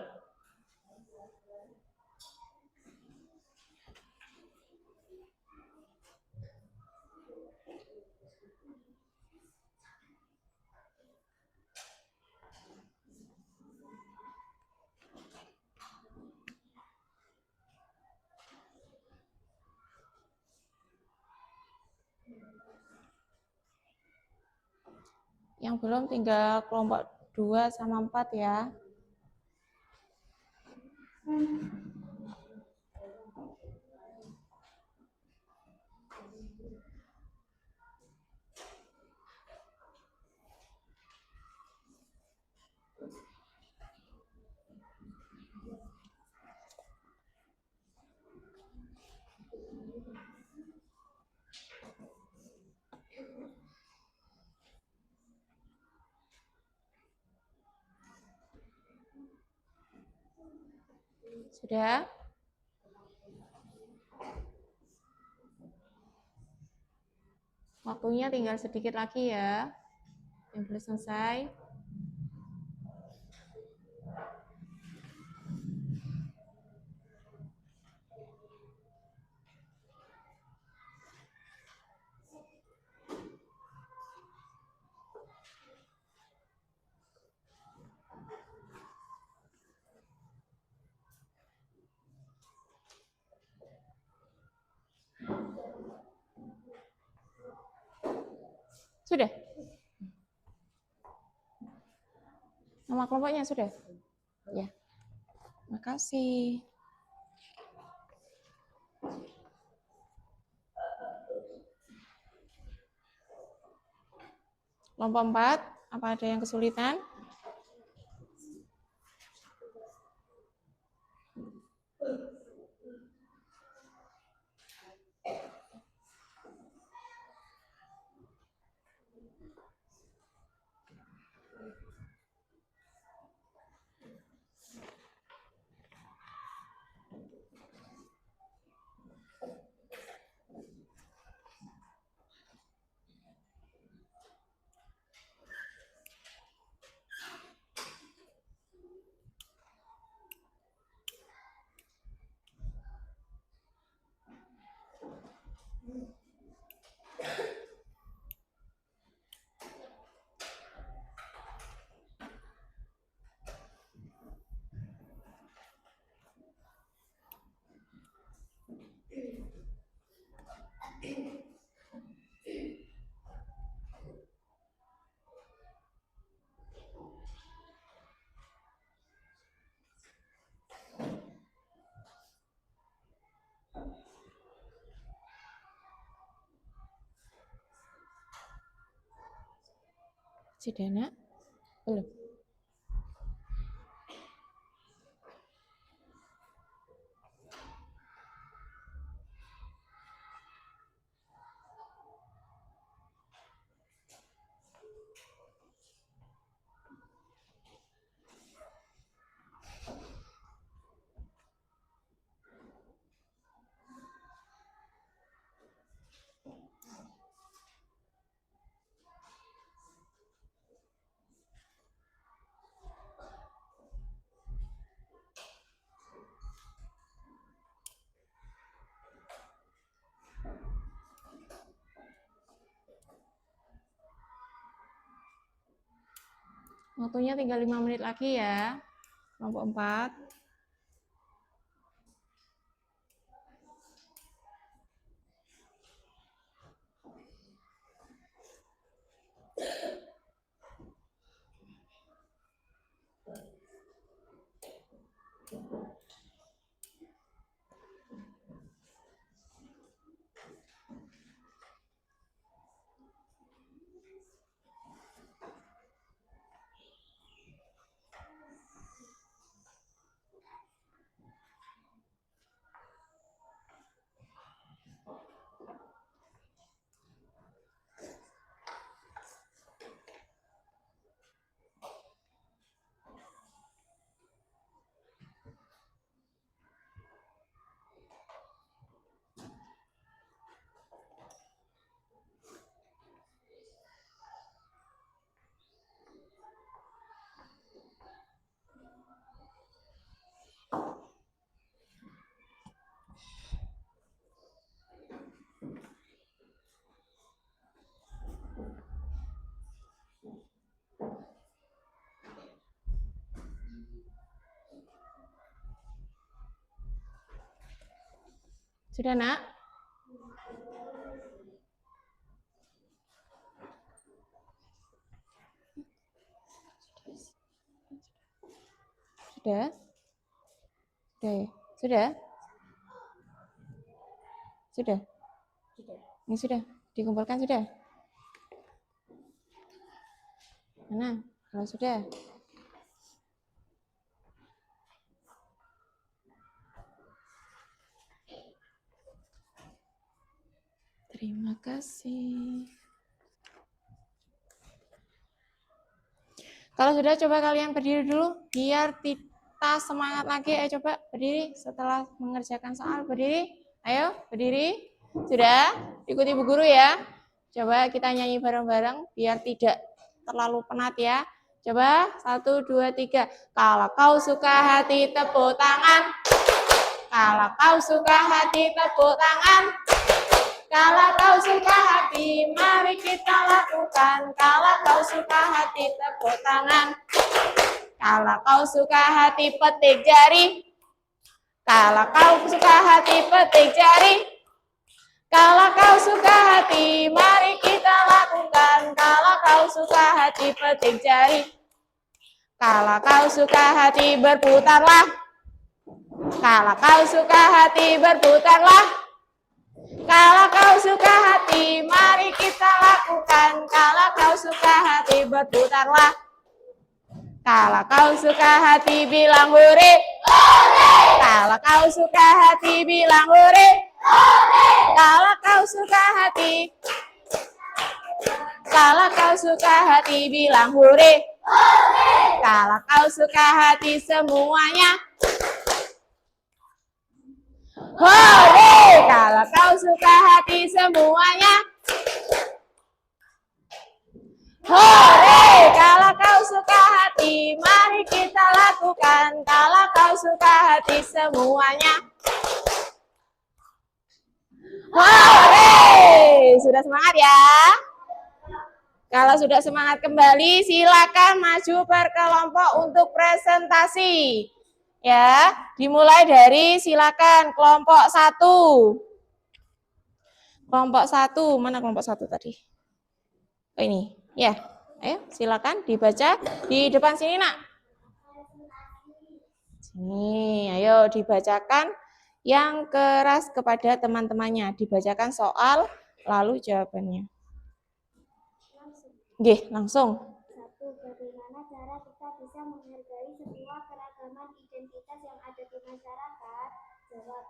Speaker 1: Yang belum tinggal kelompok 2 sama 4 ya. Sudah? Waktunya tinggal sedikit lagi ya. Yang belum selesai. Sudah? Nama kelompoknya sudah? Ya. Makasih. Kelompok 4, apa ada yang kesulitan? Sudah, Nak? Belum. Waktunya tinggal 5 menit lagi ya. Kelompok 4. Sudah, Nak? Sudah? Sudah ya? Sudah? Sudah? Ini sudah? Dikumpulkan sudah? Mana? Kalau sudah? Terima kasih. Kalau sudah, coba kalian berdiri dulu biar kita semangat lagi. Ayo coba berdiri setelah mengerjakan soal. Berdiri. Ayo berdiri. Sudah? Ikuti Bu Guru ya. Coba kita nyanyi bareng-bareng biar tidak terlalu penat ya. Coba 1, 2, 3. Kalau kau suka hati tepuk tangan. Kalau kau suka hati tepuk tangan. Kalau kau suka hati, mari kita lakukan. Kalau kau suka hati, tepuk tangan. Kalau kau suka hati, petik jari. Kalau kau suka hati, petik jari. Kalau kau suka hati, mari kita lakukan. Kalau kau suka hati, petik jari. Kalau kau suka hati, berputarlah. Kalau kau suka hati, berputarlah. Kalau kau suka hati, mari kita lakukan. Kalau kau suka hati, berputarlah. Kalau kau suka hati, bilang hore. Kalau kau suka hati, bilang hore. Kalau kau suka hati, kalau kau suka hati, bilang hore. Kalau kau suka hati, semuanya hore. Kalau kau suka hati, semuanya hore. Kalau kau suka hati, mari kita lakukan. Kalau kau suka hati, semuanya hore. Sudah semangat ya? Kalau sudah semangat kembali, silakan maju berkelompok untuk presentasi. Ya, dimulai dari silakan kelompok 1. Kelompok 1, mana kelompok 1 tadi? Oh ini, ya. Ayo, silakan dibaca di depan sini, Nak. Sini, ayo dibacakan yang keras kepada teman-temannya. Dibacakan soal, lalu jawabannya. Nggih, langsung.
Speaker 2: bisa menghargai semua keragaman identitas yang ada di masyarakat? Jawab.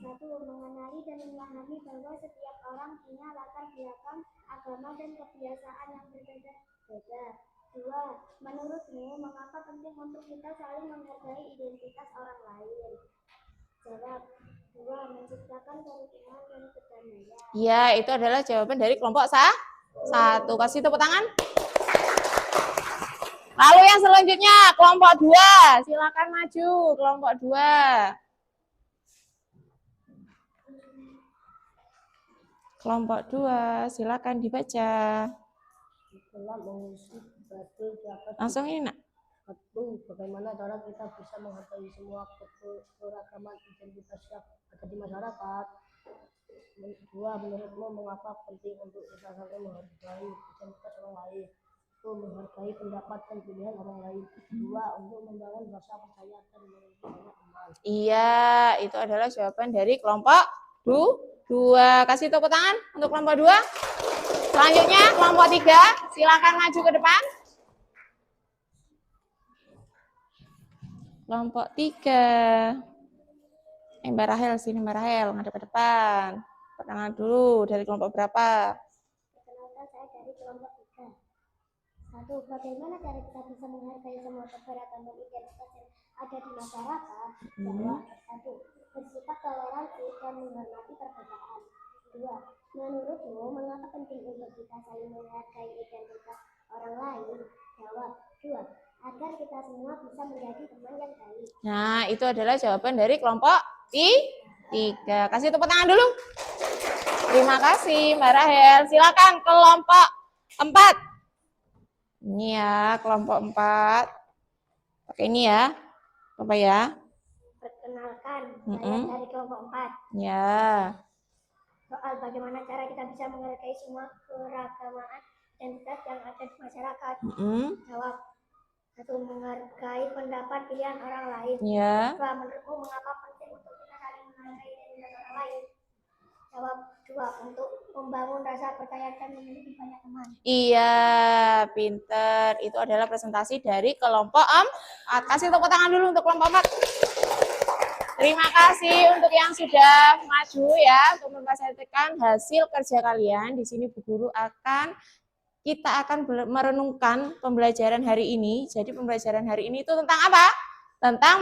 Speaker 2: 1. Mengenali dan memahami bahwa setiap orang punya latar belakang, agama, dan kebiasaan yang berbeda-beda. 2. Menurutmu, mengapa penting untuk kita saling menghargai identitas orang lain? Jawab. 2. Menciptakan kerukunan dan kedamaian.
Speaker 1: Ya, itu adalah jawaban dari kelompok 1. Kasih tepuk tangan. Lalu yang selanjutnya, kelompok 2. Silakan maju, kelompok 2. Kelompok 2, silakan dibaca. Langsung ini, Nak.
Speaker 3: 1. Bagaimana cara kita bisa menghargai semua keragaman identitas yang ada di masyarakat? 2. Menurutmu mengapa penting untuk kita saling menghargai identitas orang lain? 1. Menghargai pendapat dan pilihan orang lain. 2. Untuk membangun rasa percaya dan memiliki banyak teman.
Speaker 1: Iya, itu adalah jawaban dari kelompok 2. Kasih tepuk tangan untuk kelompok 2. Selanjutnya kelompok 3, silakan maju ke depan. Kelompok 3. Mbak Rahel, sini Mbak Rahel, ngadep ke depan. Perkenalan dulu, dari kelompok berapa?
Speaker 2: Perkenalkan, saya dari kelompok 3. 1. Bagaimana cara kita bisa menghargai semua keberagaman identitas yang ada di masyarakat? Jawab. 1. Bersikap toleransi dan menghormati perbedaan. 2. Menurutmu, mengapa penting untuk kita saling menghargai identitas orang lain? Jawab. 2. Agar kita semua bisa menjadi teman yang baik.
Speaker 1: Nah, itu adalah jawaban dari kelompok 3. Kasih tepuk tangan dulu. Terima kasih Mbak Rahel. Silakan kelompok 4. Ini ya, kelompok 4. Pakai ini ya. Apa ya?
Speaker 2: Perkenalkan, saya dari kelompok 4.
Speaker 1: Ya.
Speaker 2: Soal bagaimana cara kita bisa menghargai semua keragaman identitas yang ada di masyarakat. Jawab. 1. Menghargai pendapat pilihan orang lain.
Speaker 1: Ya.
Speaker 2: 2. Menurutmu mengapa penting untuk kita saling menghargai identitas orang lain? Jawab. 2. Untuk membangun rasa percaya dan memiliki banyak teman.
Speaker 1: Iya, pinter. Itu adalah presentasi dari kelompok 4. Kasih tepuk tangan dulu untuk kelompok 4. Terima kasih untuk yang sudah maju ya untuk mempresentasikan hasil kerja kalian. Di sini Bu Guru kita akan merenungkan pembelajaran hari ini. Jadi pembelajaran hari ini itu tentang apa? Tentang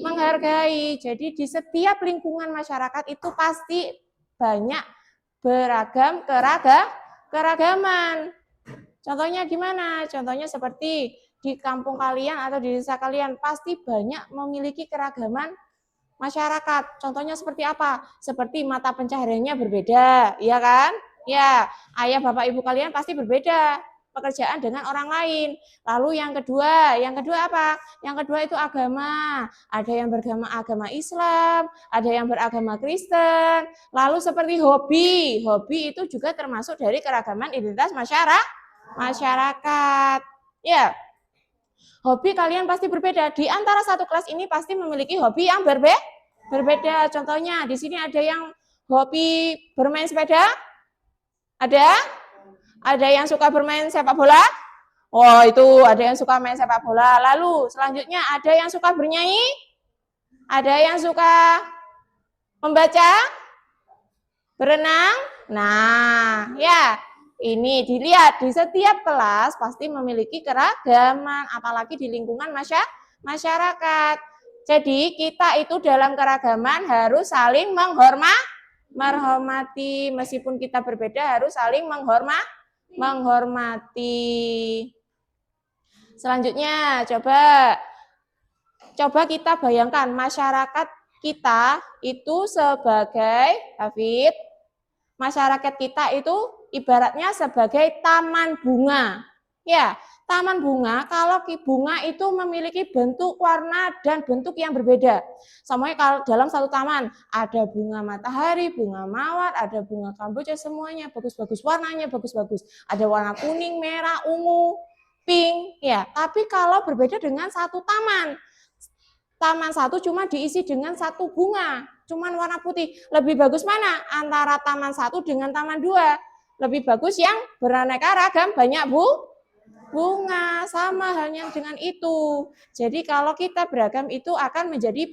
Speaker 1: menghargai. Jadi di setiap lingkungan masyarakat itu pasti banyak beragam keragaman. Contohnya gimana? Contohnya seperti di kampung kalian atau di desa kalian pasti banyak memiliki keragaman masyarakat. Contohnya seperti apa? Seperti mata pencahariannya berbeda, ya kan? Ya, ayah bapak ibu kalian pasti berbeda pekerjaan dengan orang lain. Lalu yang kedua apa? Yang kedua itu agama. Ada yang beragama Islam, ada yang beragama Kristen. Lalu seperti hobi itu juga termasuk dari keragaman identitas masyarakat. Ya, hobi kalian pasti berbeda. Di antara satu kelas ini pasti memiliki hobi yang berbeda. Contohnya di sini ada yang hobi bermain sepeda. Ada yang suka bermain sepak bola? Oh, itu ada yang suka main sepak bola. Lalu selanjutnya ada yang suka bernyanyi? Ada yang suka membaca? Berenang? Nah, ya. Ini dilihat di setiap kelas pasti memiliki keragaman, apalagi di lingkungan masyarakat. Jadi kita itu dalam keragaman harus saling menghormati, meskipun kita berbeda harus saling menghormati. Selanjutnya coba kita bayangkan masyarakat kita itu sebagai Hafid. Masyarakat kita itu ibaratnya sebagai taman bunga. Ya, taman bunga, kalau bunga itu memiliki bentuk, warna, dan bentuk yang berbeda. Semuanya kalau dalam satu taman, ada bunga matahari, bunga mawar, ada bunga kamboja, semuanya bagus-bagus, warnanya bagus-bagus. Ada warna kuning, merah, ungu, pink. Ya, tapi kalau berbeda dengan satu taman satu cuma diisi dengan satu bunga, cuman warna putih. Lebih bagus mana? Antara taman 1 dengan taman 2. Lebih bagus yang beraneka ragam, banyak bunga, sama halnya dengan itu. Jadi kalau kita beragam itu akan menjadi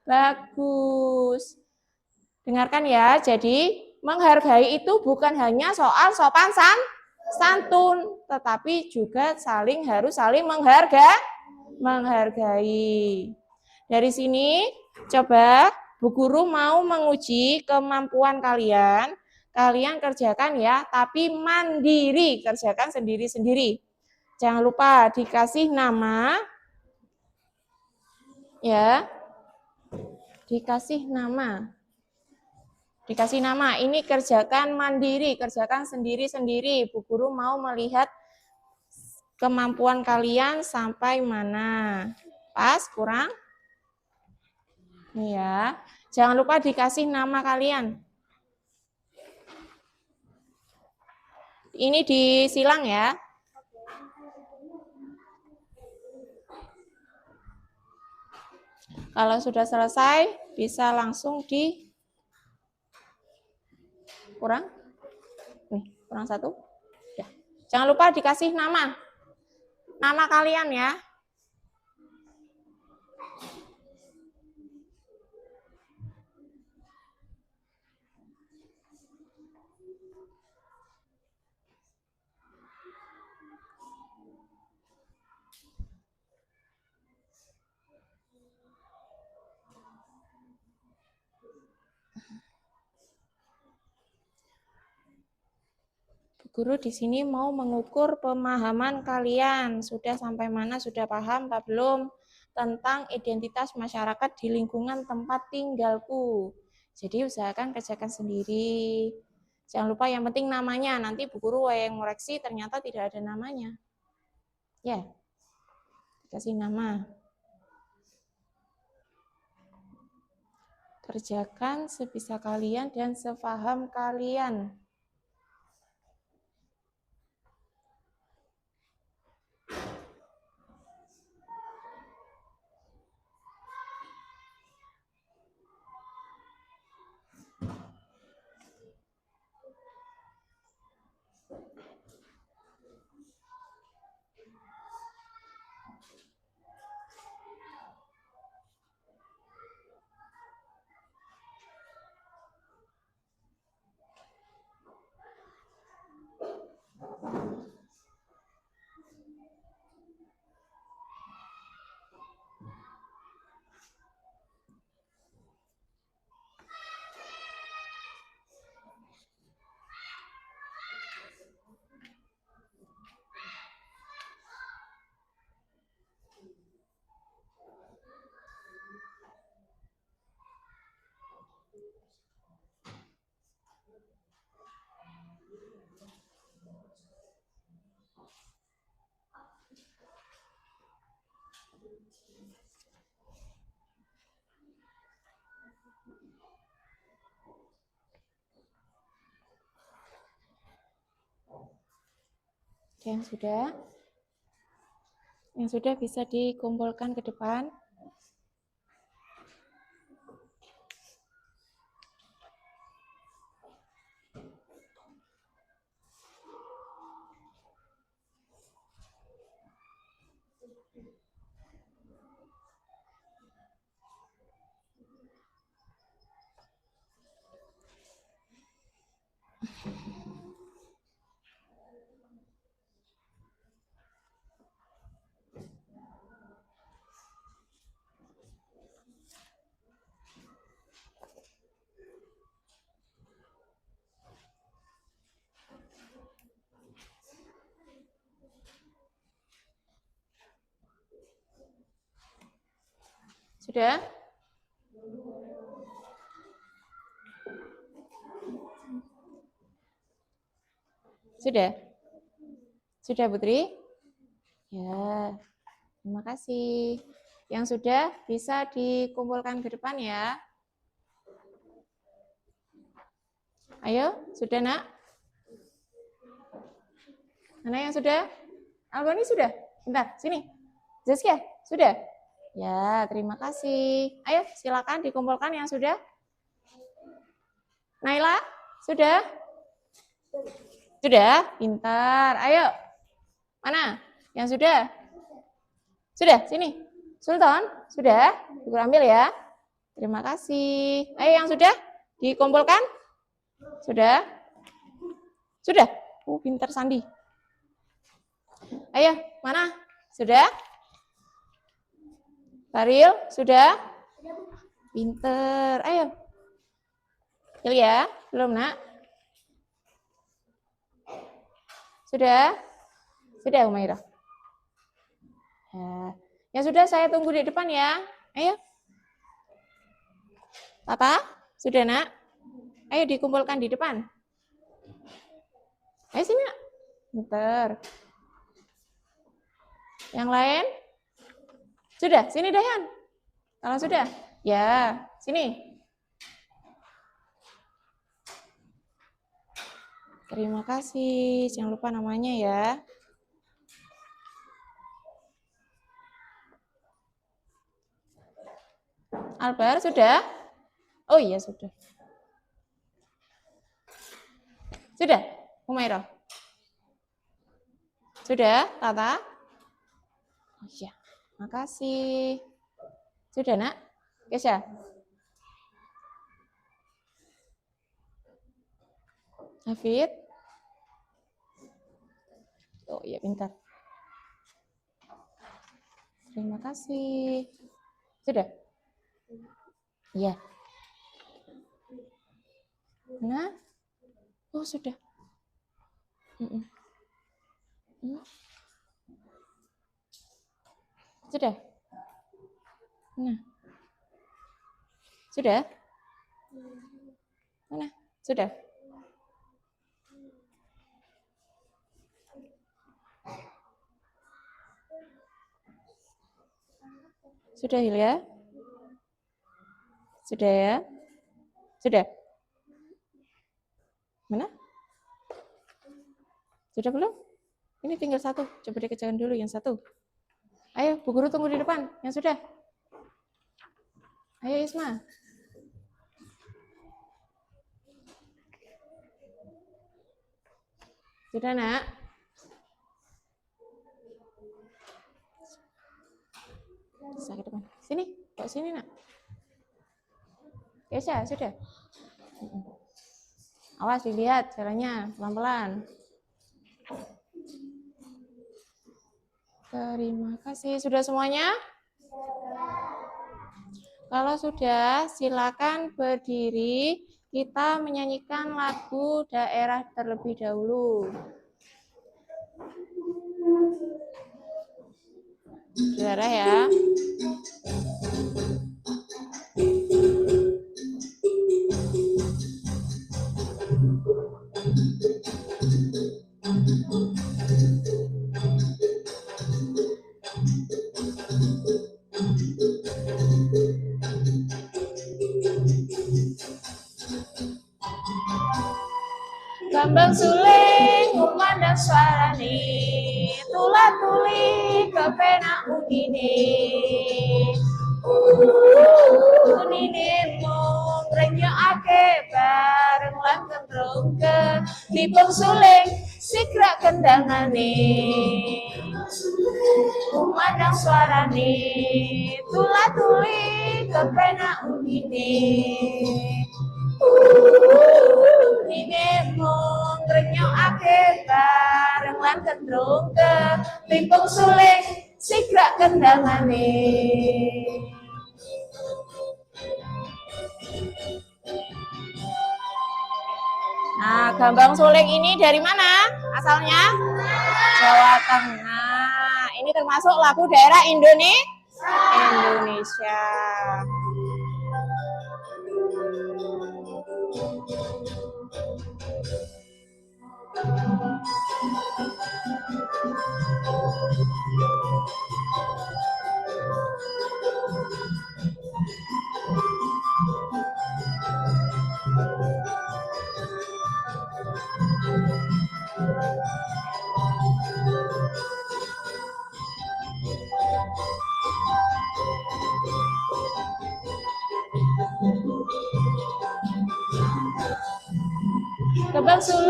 Speaker 1: bagus. Dengarkan ya, jadi menghargai itu bukan hanya soal sopan santun, tetapi juga harus saling menghargai. Dari sini, coba Bu Guru mau menguji kemampuan kalian. Kalian kerjakan ya, tapi mandiri, kerjakan sendiri-sendiri. Jangan lupa dikasih nama. Ya. Dikasih nama. Dikasih nama, ini kerjakan mandiri, kerjakan sendiri-sendiri. Bu Guru mau melihat kemampuan kalian sampai mana. Pas, kurang? Ya. Jangan lupa dikasih nama kalian. Ini disilang ya. Kalau sudah selesai, bisa langsung kurang? Nih, kurang satu. Ya. Jangan lupa dikasih nama. Nama kalian ya. Guru di sini mau mengukur pemahaman kalian. Sudah sampai mana, sudah paham apa belum tentang identitas masyarakat di lingkungan tempat tinggalku. Jadi usahakan kerjakan sendiri. Jangan lupa yang penting namanya. Nanti Bu Guru yang ngoreksi ternyata tidak ada namanya. Ya, dikasih nama. Kerjakan sebisa kalian dan sepaham kalian. Yang sudah bisa dikumpulkan ke depan. Sudah? Sudah? Sudah, Putri? Ya, terima kasih. Yang sudah bisa dikumpulkan ke depan ya. Ayo, sudah nak? Mana yang sudah? Albani sudah? Bentar, sini. Zaskia, sudah? Ya, terima kasih. Ayo, silakan dikumpulkan yang sudah. Naila, sudah? Sudah? Pintar. Ayo. Mana? Yang sudah? Sudah, sini. Sultan, sudah? Ibu ambil ya. Terima kasih. Ayo yang sudah? Dikumpulkan? Sudah? Sudah? Pintar Sandi. Ayo, mana? Sudah? Faril, sudah? Pinter. Ayo. Ya, belum nak? Sudah? Sudah Umairah. Ya. Yang sudah saya tunggu di depan ya. Ayo. Tata, sudah nak? Ayo dikumpulkan di depan. Ayo sini nak. Pinter. Yang lain? Sudah, sini Dayan. Kalau sudah, ya, sini. Terima kasih. Jangan lupa namanya ya. Albar, sudah? Oh iya, sudah. Sudah, Umairah? Sudah, Tata? Oh iya, makasih. Sudah, nak? Kesya? Hafid? Oh iya, pintar. Terima kasih. Sudah? Iya. Nah? Oh, sudah. Sudah? Nah. Sudah? Mana? Sudah? Sudah, Hilya? Sudah ya? Sudah? Mana? Sudah belum? Ini tinggal satu. Coba dikerjakan dulu yang satu. Ayo, Bu Guru tunggu di depan. Yang sudah? Ayo, Isma. Sudah, nak? Saya ke depan. Sini, kok sini, nak? Kesya, sudah? Awas dilihat caranya, pelan-pelan. Terima kasih. Sudah semuanya? Kalau sudah, silakan berdiri. Kita menyanyikan lagu daerah terlebih dahulu. Daerah ya. Gambang suling kumandang suarane, tulah tuli kepenak udine. Udine mung renyokake bareng lan kentrungke, dipung suling sikrak kendangane. Kumandang suarane, tulah tuli kepenak udine. Udine mung renyokake bareng lan kendrungke, timpung suling sikrak kendangane. Nah, gambang suling ini dari mana asalnya? Jawa Tengah. Ini termasuk lagu daerah Indonesia.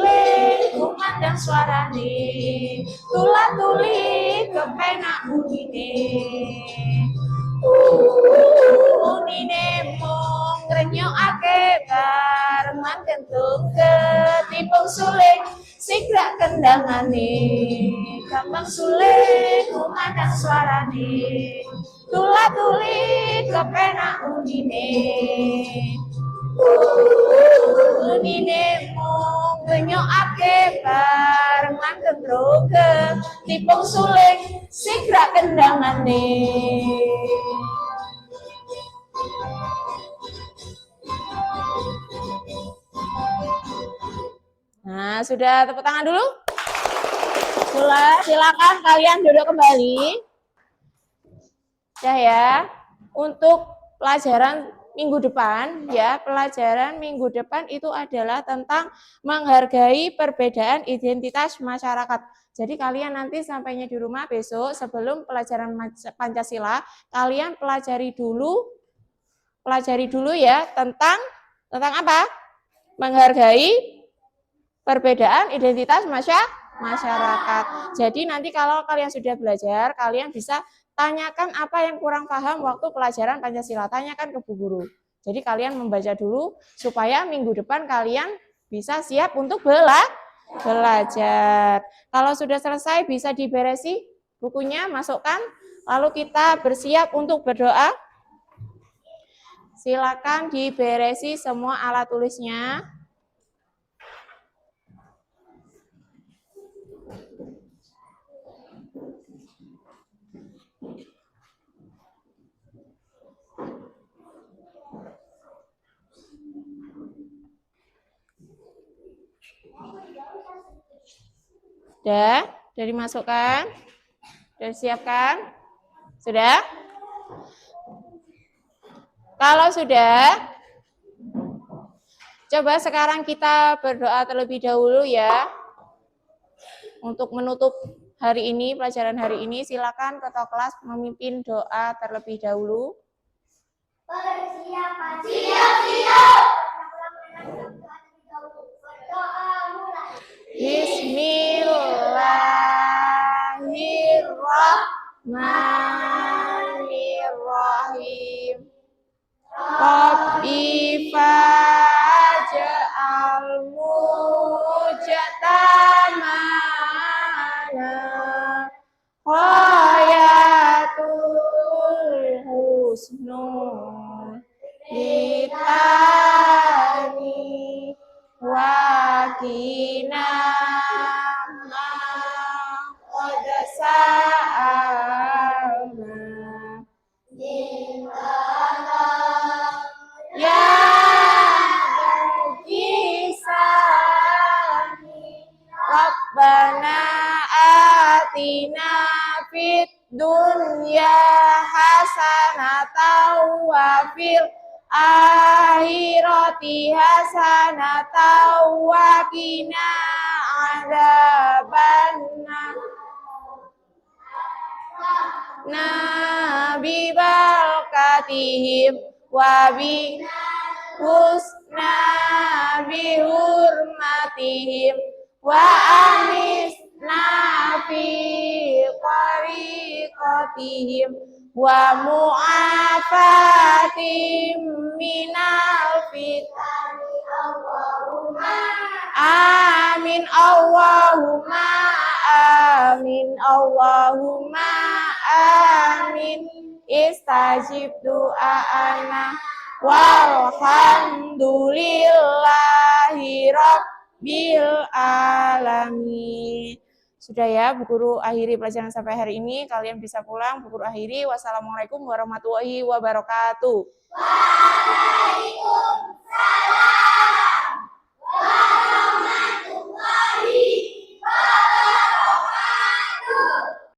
Speaker 1: suling kumandang suarane, tulah tuli kepenak bunine. Unine mung ngrenyokake barengan kentung ketipung suling sigrak kendangane, gampang suling kumandang suarane, tulah tuli kepenak unine. Unine mung ngrenyokake barengan kentung ketipung suling sigrak kendangane. Nah, sudah tepuk tangan dulu? Silakan kalian duduk kembali. Ya. Untuk pelajaran minggu depan, ya, pelajaran minggu depan itu adalah tentang menghargai perbedaan identitas masyarakat. Jadi kalian nanti sampainya di rumah besok sebelum pelajaran Pancasila, kalian pelajari dulu ya tentang apa? Menghargai perbedaan identitas masyarakat. Jadi nanti kalau kalian sudah belajar, kalian bisa tanyakan apa yang kurang paham waktu pelajaran Pancasila. Tanyakan ke Bu Guru. Jadi kalian membaca dulu supaya minggu depan kalian bisa siap untuk belajar. Kalau sudah selesai bisa diberesi bukunya, masukkan. Lalu kita bersiap untuk berdoa. Silakan diberesi semua alat tulisnya. Sudah dimasukkan? Sudah disiapkan? Sudah? Kalau sudah, coba sekarang kita berdoa terlebih dahulu ya. Untuk menutup hari ini, pelajaran hari ini, silakan ketua kelas memimpin doa terlebih dahulu.
Speaker 2: Persiapan. Siap. Berdoa mulai.
Speaker 1: Bismillahirrahmanirrahim. Rabbi faj'al mujtama'ana hayatul husnul litani wakina ma'odasa'ama ya bagi Rabbana atina fid dunya hasanatan wa fil akhirati hasanatan wa qina adzabannar. Nabi barakatihim wa bi husna bi hurmatihim wa amisna fi tariqatihim wa mu'afatim minal fitani Allahumma amin Allahumma amin Allahumma amin istajib doa'ana walhamdulillahi rabbil alamin. Sudah ya, Bu Guru akhiri pelajaran sampai hari ini. Kalian bisa pulang, Bu Guru akhiri. Wassalamualaikum warahmatullahi wabarakatuh.